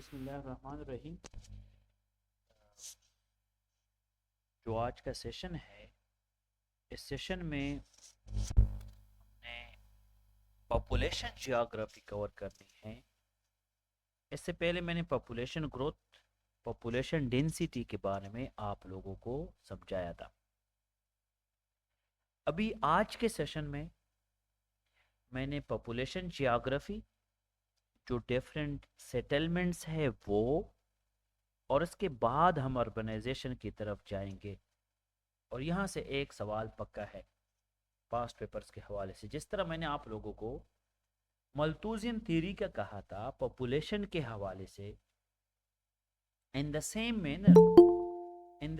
बिस्मिल्लाहिर्रहमानिर्रहीम। जो आज का सेशन है, इस सेशन में हमने पॉपुलेशन जियोग्राफी कवर करनी है। इससे पहले मैंने पॉपुलेशन ग्रोथ, पॉपुलेशन डेंसिटी के बारे में आप लोगों को समझाया था। अभी आज के सेशन में मैंने पॉपुलेशन जियोग्राफी, जो डिफरेंट सेटलमेंट्स है वो, और उसके बाद हम अर्बनाइजेशन की तरफ जाएंगे। और यहाँ से एक सवाल पक्का है पास्ट पेपर्स के हवाले से। जिस तरह मैंने आप लोगों को मल्थूजियन थ्योरी का कहा था पॉपुलेशन के हवाले से, इन द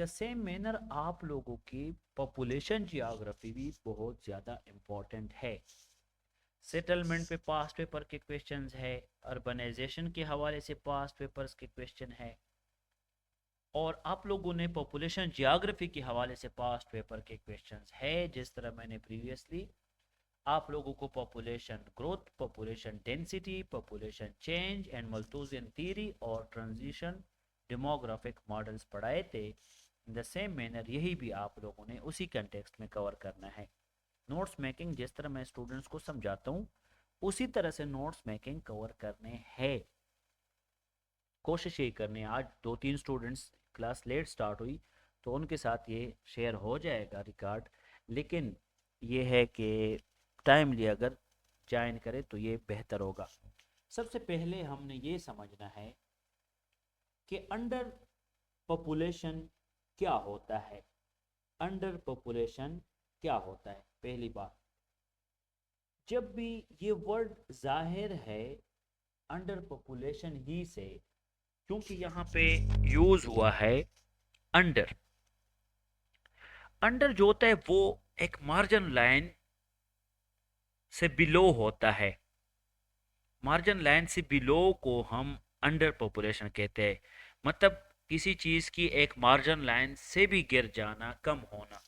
सेम मैनर आप लोगों की पॉपुलेशन जियोग्राफी भी बहुत ज़्यादा इम्पोर्टेंट है। सेटलमेंट पे पास्ट पेपर के क्वेश्चंस है, अर्बनाइजेशन के हवाले से पास्ट पेपर्स के क्वेश्चन है, और आप लोगों ने पॉपुलेशन जियोग्राफी के हवाले से पास्ट पेपर के क्वेश्चंस है। जिस तरह मैंने प्रीवियसली आप लोगों को population growth, population density, population change and Malthusian theory और ट्रांजिशन डेमोग्राफिक मॉडल्स पढ़ाए थे, इन द सेम मैनर यही भी आप लोगों ने उसी कंटेक्स्ट में कवर करना है। नोट्स मेकिंग जिस तरह मैं स्टूडेंट्स को समझाता हूँ उसी तरह से नोट्स मेकिंग कवर करने हैं। कोशिश यही करनी है। आज 2-3 स्टूडेंट्स क्लास लेट स्टार्ट हुई तो उनके साथ ये शेयर हो जाएगा रिकॉर्ड, लेकिन ये है कि टाइमली अगर ज्वाइन करें तो ये बेहतर होगा। सबसे पहले हमने ये समझना है कि अंडर पॉपुलेशन क्या होता है। अंडर पॉपुलेशन क्या होता है? पहली बात, जब भी ये वर्ड जाहिर है अंडर पॉपुलेशन ही से, क्योंकि यहाँ पे यूज हुआ है अंडर। अंडर जो होता है वो एक मार्जिन लाइन से बिलो होता है। मार्जिन लाइन से बिलो को हम अंडर पॉपुलेशन कहते हैं। मतलब किसी चीज की एक मार्जिन लाइन से भी गिर जाना, कम होना।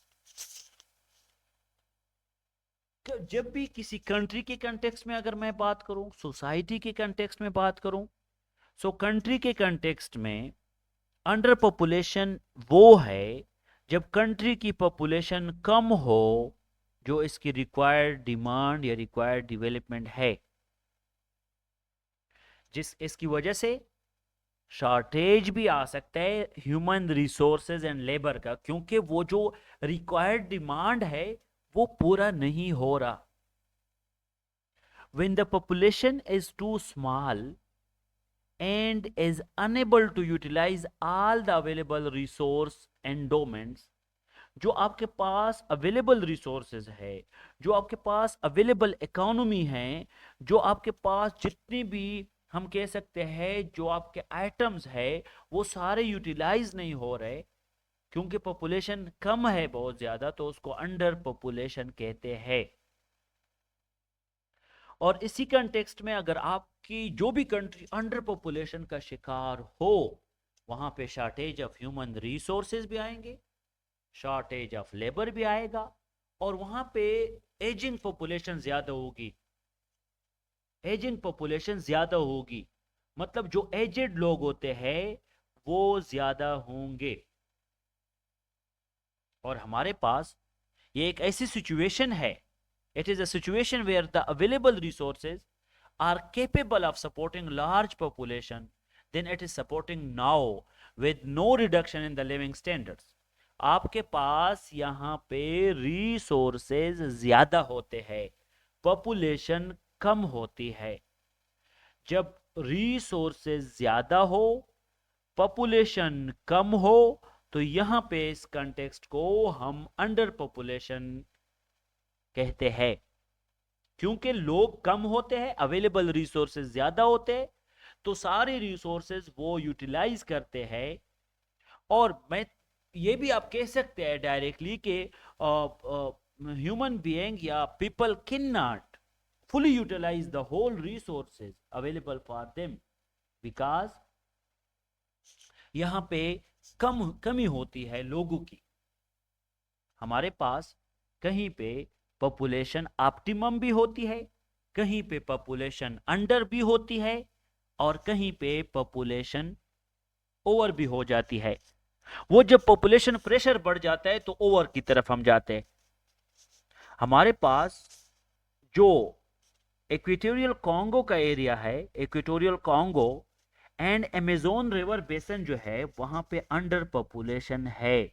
जब भी किसी कंट्री के कंटेक्स्ट में अगर मैं बात करूं, सोसाइटी के कंटेक्स्ट में बात करूं, सो कंट्री के कंटेक्स्ट में अंडर पॉपुलेशन वो है जब कंट्री की पॉपुलेशन कम हो जो इसकी रिक्वायर्ड डिमांड या रिक्वायर्ड डेवलपमेंट है, जिस इसकी वजह से शॉर्टेज भी आ सकता है ह्यूमन रिसोर्सेज एंड लेबर का, क्योंकि वो जो रिक्वायर्ड डिमांड है वो पूरा नहीं हो रहा। When the population is too small and is unable to utilize all the available resource endowments, जो आपके पास अवेलेबल रिसोर्सेज है, जो आपके पास अवेलेबल इकोनॉमी है, जो आपके पास जितनी भी हम कह सकते हैं जो आपके आइटम्स है वो सारे यूटिलाइज नहीं हो रहे, क्योंकि पॉपुलेशन कम है बहुत ज्यादा, तो उसको अंडर पॉपुलेशन कहते हैं। और इसी कंटेक्स्ट में अगर आपकी जो भी कंट्री अंडर पॉपुलेशन का शिकार हो, वहां पे शॉर्टेज ऑफ ह्यूमन रिसोर्सेज भी आएंगे, शॉर्टेज ऑफ लेबर भी आएगा, और वहां पे एजिंग पॉपुलेशन ज्यादा होगी। एजिंग पॉपुलेशन ज्यादा होगी मतलब जो एजेड लोग होते हैं वो ज्यादा होंगे। और हमारे पास ये एक ऐसी सिचुएशन है, it is a situation where the available resources are capable of supporting large population, then it is supporting now with no reduction in the living standards. आपके पास यहाँ पे रिसोर्सेज ज्यादा होते हैं, पॉपुलेशन कम होती है। जब रिसोर्सेज ज्यादा हो, पॉपुलेशन कम हो, तो यहाँ पे इस कंटेक्स्ट को हम अंडर पॉपुलेशन कहते हैं। क्योंकि लोग कम होते हैं, अवेलेबल रिसोर्सेज ज्यादा होते हैं, तो सारे रिसोर्सेज वो यूटिलाइज करते हैं। और मैं ये भी आप कह सकते हैं डायरेक्टली कि ह्यूमन बीइंग या people can not fully utilize the whole resources available for them, because यहाँ पे कमी होती है लोगों की। हमारे पास कहीं पे पॉपुलेशन ऑप्टिमम भी होती है, कहीं पे पॉपुलेशन अंडर भी होती है, और कहीं पे पॉपुलेशन ओवर भी हो जाती है। वो जब पॉपुलेशन प्रेशर बढ़ जाता है तो ओवर की तरफ हम जाते हैं। हमारे पास जो इक्वेटोरियल कॉन्गो का एरिया है, equatorial Congo and Amazon river बेसन जो है, वहां पे अंडर पॉपुलेशन है।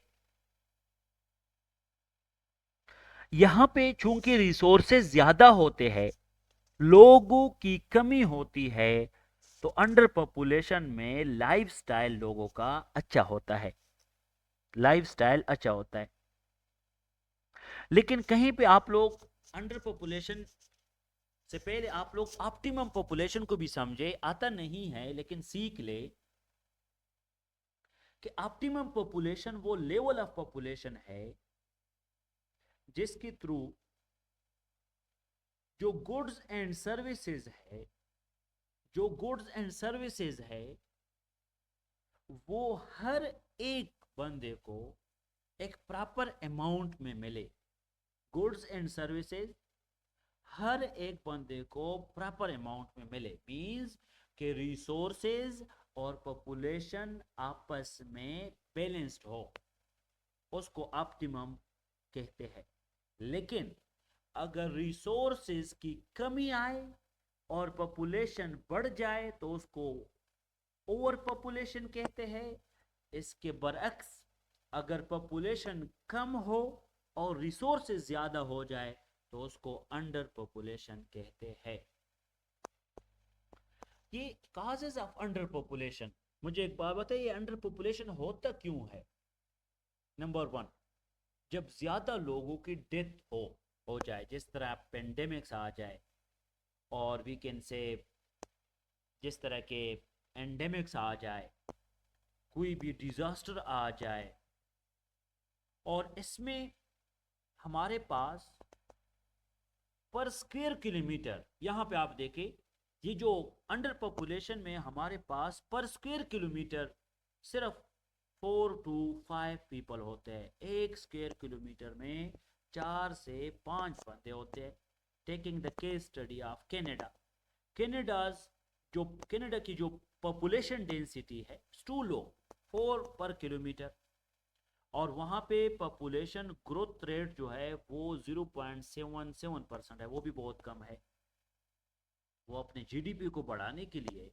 यहां पे चूंकि रिसोर्सेज ज्यादा होते हैं, लोगों की कमी होती है, तो अंडर पॉपुलेशन में लाइफस्टाइल लोगों का अच्छा होता है, लाइफस्टाइल अच्छा होता है। लेकिन कहीं पे आप लोग अंडर पॉपुलेशन से पहले आप लोग ऑप्टिमम पॉपुलेशन को भी समझे। आता नहीं है लेकिन सीख ले कि ऑप्टिमम पॉपुलेशन वो लेवल ऑफ पॉपुलेशन है जिसके थ्रू जो गुड्स एंड सर्विसेज है, जो गुड्स एंड सर्विसेज है, वो हर एक बंदे को एक प्रॉपर अमाउंट में मिले। गुड्स एंड सर्विसेज हर एक बंदे को प्रॉपर अमाउंट में मिले, मींस के रिसोर्सेज और पॉपुलेशन आपस में बैलेंस्ड हो, उसको ऑप्टिमम कहते हैं। लेकिन अगर रिसोर्सेज की कमी आए और पॉपुलेशन बढ़ जाए तो उसको ओवर पॉपुलेशन कहते हैं। इसके बरअक्स अगर पॉपुलेशन कम हो और रिसोर्सेज ज्यादा हो जाए तो उसको अंडर पॉपुलेशन कहते हैं। ये काजेस ऑफ अंडर पॉपुलेशन, मुझे एक बात बताइए, अंडर पॉपुलेशन होता क्यों है? नंबर वन, जब ज्यादा लोगों की डेथ हो जाए, जिस तरह पेंडेमिक्स आ जाए, और वी कैन से जिस तरह के एंडेमिक्स आ जाए, कोई भी डिजास्टर आ जाए, और इसमें हमारे पास पर स्क्वायर किलोमीटर, यहां पे आप देखें, ये जो अंडर पॉपुलेशन में हमारे पास पर स्क्वायर किलोमीटर सिर्फ 4 to 5 पीपल होते हैं। एक स्क्वायर किलोमीटर में 4 से 5 बंदे होते हैं। Taking the case study of Canada, Canada की जो पॉपुलेशन डेंसिटी है टू लो, 4 पर किलोमीटर, और वहां पे पॉपुलेशन ग्रोथ रेट जो है वो 0.77% है, वो भी बहुत कम है। वो अपने जीडीपी को बढ़ाने के लिए,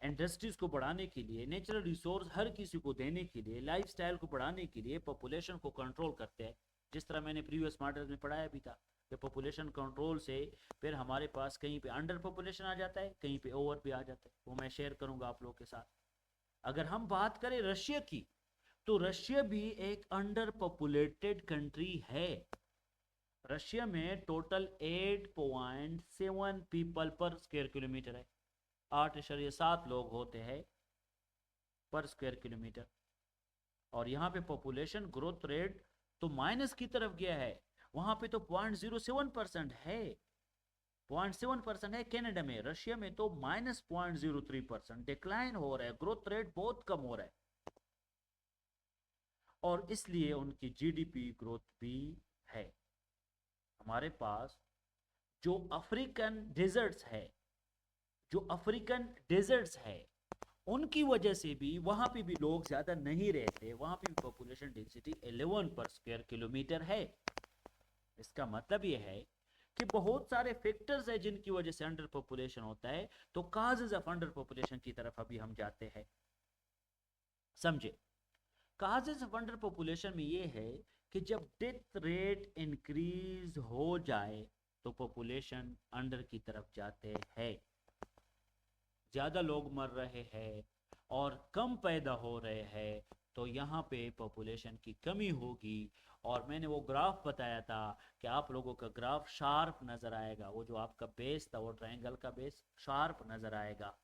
इंडस्ट्रीज को बढ़ाने के लिए, नेचुरल रिसोर्स हर किसी को देने के लिए, लाइफस्टाइल को बढ़ाने के लिए पॉपुलेशन को कंट्रोल करते हैं। जिस तरह मैंने प्रीवियस मॉडल में पढ़ाया भी था कि पॉपुलेशन कंट्रोल से फिर हमारे पास कहीं पे अंडर पॉपुलेशन आ जाता है, कहीं पे ओवर भी आ जाता है। वो मैं शेयर करूंगा आप लोगों के साथ। अगर हम बात करें रशिया की, तो रशिया भी एक अंडर पॉपुलेटेड कंट्री है। रशिया में टोटल 8.7 पीपल पर स्क्वायर किलोमीटर है, 8.7 लोग होते हैं पर स्क्वायर किलोमीटर। और यहाँ पे पॉपुलेशन ग्रोथ रेट तो माइनस की तरफ गया है, वहां पे तो 0.07% है, 0.7% है कनाडा में। रशिया में तो -0.03% डिक्लाइन हो रहा है, ग्रोथ रेट बहुत कम हो रहा है, और इसलिए उनकी जीडीपी ग्रोथ भी है। हमारे पास जो अफ्रीकन डेजर्ट्स है, उनकी वजह से भी वहां पे भी लोग ज्यादा नहीं रहते, वहां पे भी पॉपुलेशन डेंसिटी 11 पर स्क्वायर किलोमीटर है। इसका मतलब यह है कि बहुत सारे फैक्टर्स है जिनकी वजह से अंडर पॉपुलेशन होता है। तो काजेज ऑफ अंडर पॉपुलेशन की तरफ अभी हम जाते हैं, समझे। काजेज ऑफ अंडर पॉपुलेशन में ये है कि जब डेथ रेट इंक्रीज हो जाए तो पॉपुलेशन अंडर की तरफ जाते हैं, ज्यादा लोग मर रहे हैं और कम पैदा हो रहे हैं, तो यहाँ पे पॉपुलेशन की कमी होगी। और मैंने वो ग्राफ बताया था कि आप लोगों का ग्राफ शार्प नजर आएगा, वो जो आपका बेस था, वो ट्रायंगल का बेस शार्प नजर आएगा।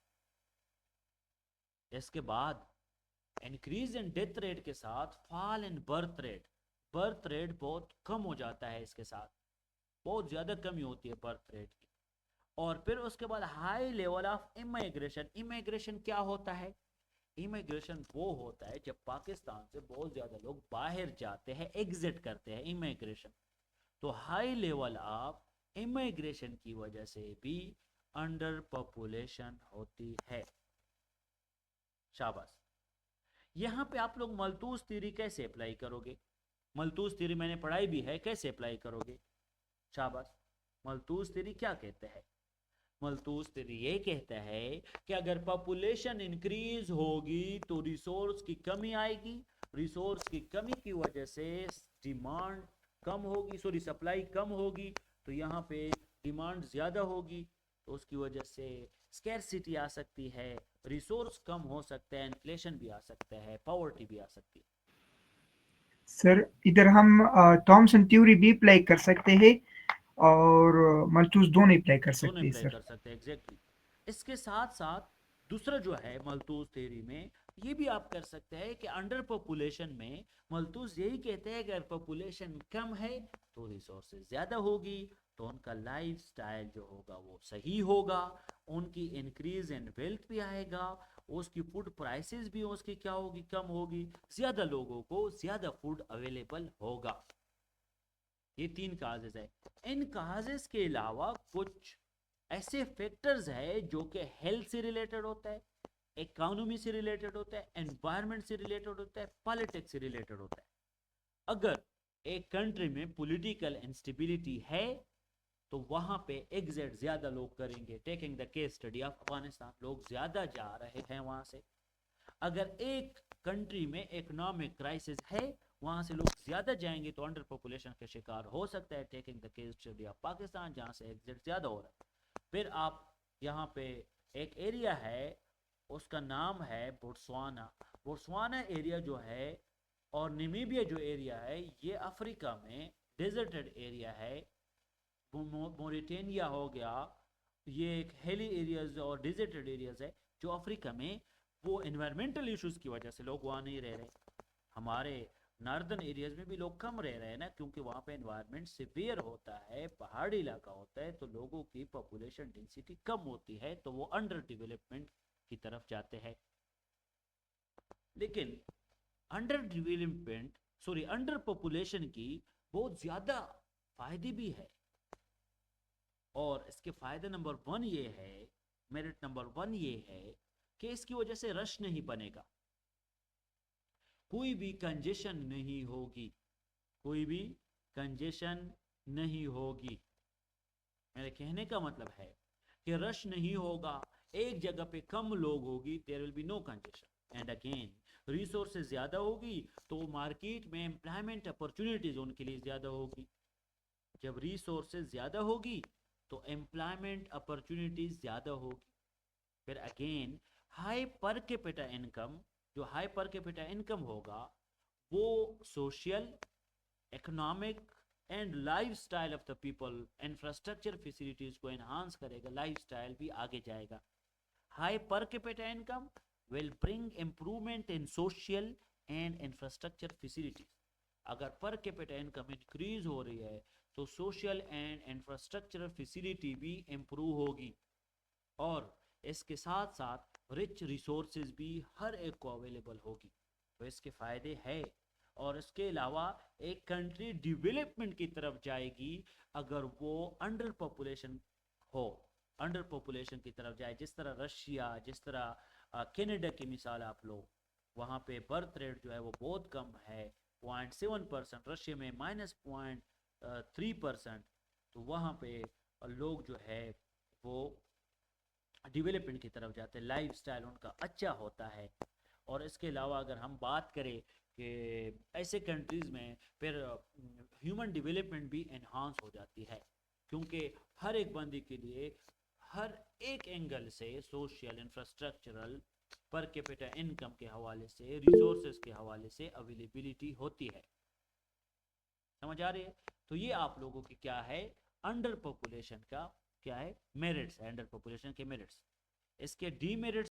इसके बाद इंक्रीज इन डेथ रेट के साथ फॉल इन बर्थ रेट बहुत कम हो जाता है, इसके साथ बहुत ज्यादा कमी होती है बर्थ रेट की। और फिर उसके बाद हाई लेवल ऑफ इमिग्रेशन क्या होता है? इमिग्रेशन वो होता है जब पाकिस्तान से बहुत ज्यादा लोग बाहर जाते हैं, एग्जिट करते हैं, इमिग्रेशन। तो हाई लेवल ऑफ इमिग्रेशन की वजह से भी अंडर पॉपुलेशन होती है। शाबाश। यहां पे आप लोग मल्तूज थ्योरी कैसे अप्लाई करोगे? मल्तूज थ्योरी मैंने पढ़ाई भी है, कैसे अप्लाई करोगे? शाबाश। मल्तूज थ्योरी क्या कहते हैं? मल्तूज थ्योरी ये कहता है कि अगर पॉपुलेशन इंक्रीज होगी तो रिसोर्स की कमी आएगी, रिसोर्स की कमी की वजह से डिमांड कम होगी, सॉरी सप्लाई कम होगी, तो यहाँ पे डिमांड ज़्यादा होगी, तो उसकी वजह से स्कैरसिटी आ सकती है, रिसोर्स कम हो सकता है, इन्फ्लेशन भी आ सकता है, पॉवर्टी भी आ सकती है। सर इधर हम थॉमसन थ्योरी भी अप्लाई कर सकते हैं और मल्थूस दोनों अप्लाई कर दोनों सकते हैं अप्लाई सर। कर सकते हैं, एग्जैक्टली। इसके साथ साथ दूसरा जो है मल्तूज थ्योरी में, ये भी आप कर सकते हैं कि अंडर पॉपुलेशन में मल्तूज यही कहते हैं कि अगर पॉपुलेशन कम है तो रिसोर्सेज ज़्यादा होगी, तो उनका लाइफ स्टाइल जो होगा वो सही होगा, उनकी इंक्रीज इन वेल्थ भी आएगा, उसकी फूड प्राइसेस भी उसकी क्या होगी, कम होगी, ज़्यादा लोगों को ज़्यादा फूड अवेलेबल होगा। ये 3 काजेज है। इन काजेज के अलावा कुछ ऐसे फैक्टर्स है जो कि हेल्थ से रिलेटेड होता है, इकोनॉमी से रिलेटेड होता है, एनवायरनमेंट से रिलेटेड होता है, पॉलिटिक्स से रिलेटेड होता है। अगर एक कंट्री में पॉलिटिकल इंस्टेबिलिटी है तो वहां पे एग्जिट ज्यादा लोग करेंगे। Taking the case study of Afghanistan, लोग ज्यादा जा रहे हैं वहां से। अगर एक कंट्री में इकोनॉमिक क्राइसिस है, वहां से लोग ज्यादा जाएंगे तो अंडर पॉपुलेशन का शिकार हो सकता है। Taking the case study of Pakistan, जहां से एग्जिट ज्यादा हो रहा है। फिर आप यहाँ पे एक एरिया है, उसका नाम है बोट्सवाना। बोट्सवाना एरिया जो है और निमीबिया जो एरिया है, ये अफ्रीका में डेजर्टेड एरिया है। मोरिटेनिया हो गया, ये एक हिली एरियाज और डेजर्टेड एरियाज है जो अफ्रीका में, वो एनवायरमेंटल इश्यूज की वजह से लोग वहाँ नहीं रह रहे। हमारे नॉर्दर्न एरियाज में भी लोग कम रह रहे हैं ना, क्योंकि वहाँ पे एनवायरनमेंट सिवियर होता है, पहाड़ी इलाका होता है, तो लोगों की पॉपुलेशन डेंसिटी कम होती है, तो वो अंडर डेवलपमेंट की तरफ जाते हैं। लेकिन under development, sorry under population की बहुत ज़्यादा फायदे भी है। और इसके फायदे नंबर 1 ये है, मेरिट नंबर 1 ये है कि इसकी वजह से रश नहीं बनेगा, कोई भी कंजेशन नहीं होगी, कोई भी कंजेशन नहीं होगी। मेरे कहने का मतलब है कि रश नहीं होगा, एक जगह पे कम लोग होगी, there will be no congestion. And again resources ज़्यादा होगी तो मार्केट में एम्प्लॉयमेंट अपॉर्चुनिटीज उनके लिए ज़्यादा होगी। जब रिसोर्सेज ज़्यादा होगी तो एम्प्लॉयमेंट अपॉर्चुनिटीज ज़्यादा होगी। फिर again high per capita income, जो हाई पर कैपिटा इनकम होगा वो social, economic and life style of the people, infrastructure facilities को एनहांस करेगा, लाइफ स्टाइल भी आगे जाएगा। High per capita income will bring improvement in social and infrastructure facilities. अगर per capita income increase हो रही है तो सोशल एंड इंफ्रास्ट्रक्चर फैसिलिटी भी इम्प्रूव होगी, और इसके साथ साथ रिच रिसोर्सेज भी हर एक को अवेलेबल होगी। तो इसके फायदे हैं। और इसके अलावा एक कंट्री डेवलपमेंट की तरफ जाएगी अगर वो अंडर पॉपुलेशन हो, अंडर पॉपुलेशन की तरफ जाए। जिस तरह रशिया, जिस तरह कनाडा की मिसाल आप लो, वहाँ पे बर्थ रेट जो है वो बहुत कम है, 0.7%, रशिया में -0.3%। तो वहाँ पे लोग जो है वो डेवलपमेंट की तरफ जाते हैं, लाइफ स्टाइल उनका अच्छा होता है। और इसके अलावा अगर हम बात करें कि ऐसे कंट्रीज़ में फिर ह्यूमन डेवलपमेंट भी एनहांस हो जाती है, क्योंकि हर एक बंदे के लिए हर एक एंगल से, social, infrastructural, per capita income के हवाले से, रिसोर्सेज के हवाले से अवेलेबिलिटी होती है। समझ आ रही है? तो ये आप लोगों की क्या है, अंडर पॉपुलेशन का क्या है, मेरिट्स है, अंडर पॉपुलेशन के मेरिट्स। इसके डीमेरिट्स